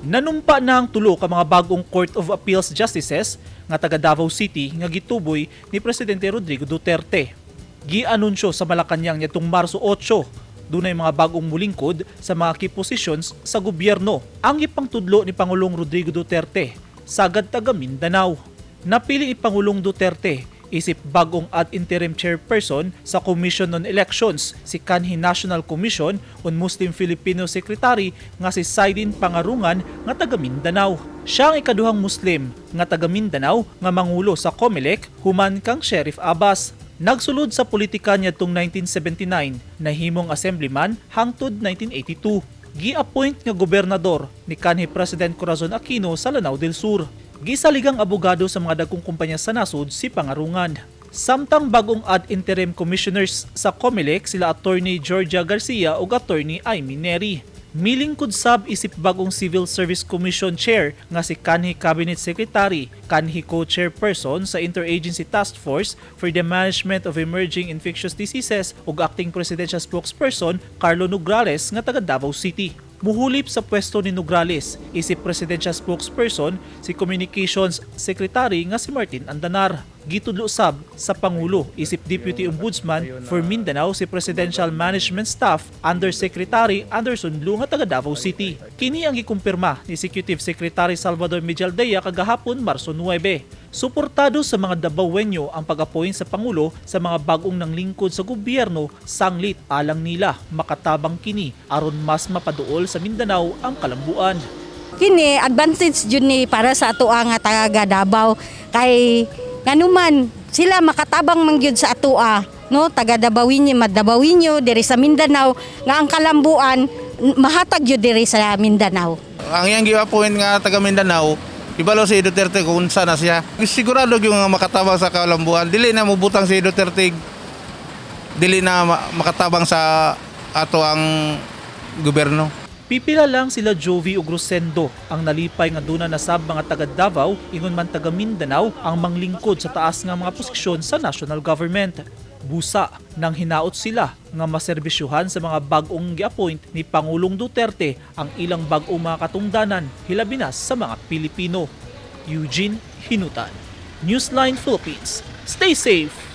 Nanumpa na ang tulo ka mga bagong Court of Appeals Justices nga taga Davao City nga gituboy ni Presidente Rodrigo Duterte. Gianunsyo sa Malacañang nitong Marso 8, dunay mga bagong mulingkod sa mga key positions sa gobyerno. Ang ipangtudlo ni Pangulong Rodrigo Duterte, sagad taga Mindanao. Napili ni Pangulong Duterte isip bagong ad interim chairperson sa Commission on Elections si kanhi National Commission on Muslim Filipino Secretary nga si Saidin Pangarungan nga taga Mindanao. Siya ang ikaduhang Muslim nga taga Mindanao nga mangulo sa COMELEC human kang Sheriff Abbas. Nagsulod sa politika niya tong 1979, nahimong assemblyman hangtod 1982. Gi-appoint nga gobernador ni kanhi President Corazon Aquino sa Lanao del Sur. Gisaligang abogado sa mga dagkong kumpanya sa nasod si Pangarungan. Samtang bagong ad interim commissioners sa COMELEC sila Attorney Georgia Garcia ug Attorney Amy Neri. Milingkod sab isip bagong Civil Service Commission Chair nga si kanhi Cabinet Secretary, kanhi Co-Chairperson sa Interagency Task Force for the Management of Emerging Infectious Diseases ug Acting Presidential Spokesperson Carlo Nograles nga taga Davao City. Muhulip sa pwesto ni Nograles, isip Presidential Spokesperson si Communications Secretary nga si Martin Andanar. Gitudlo sab sa Pangulo, isip Deputy Ombudsman for Mindanao si Presidential Management Staff Undersecretary Anderson Lu nga taga Davao City. Kini ang gikumpirma ni Executive Secretary Salvador Mijaldea kagahapon Marso 9. Suportado sa mga Davaoenyo ang pag-appoint sa Pangulo sa mga bagong nanglingkod sa gobyerno, sanglit alang nila makatabang kini aron mas mapaduol sa Mindanao ang kalambuan. Kini advantage jud ni para sa ato nga taga Davao kay nganuman sila makatabang man gyud sa atoa no taga Davao diri sa Mindanao nga ang kalambuan mahatag gyud diri sa Mindanao. Ang iyang gi-appoint nga taga Mindanao ibalo si Duterte kung saan na siya. Sigurado yung makatabang sa kalambuan. Dili na mubutang si Duterte. Dili na makatabang sa ato ang gobyerno. Pipila lang sila Jovi ug Rosendo ang nalipay nga duna na sab mga taga Davao ingon man taga Mindanao ang manglingkod sa taas nga mga posisyon sa national government. Busa nang hinaot sila nga maserbisyuhan sa mga bag-ong gi-appoint ni Pangulong Duterte ang ilang bag-ong mga katungdanan hilabi na sa mga Pilipino. Eugene Hinutan, Newsline Philippines. Stay safe!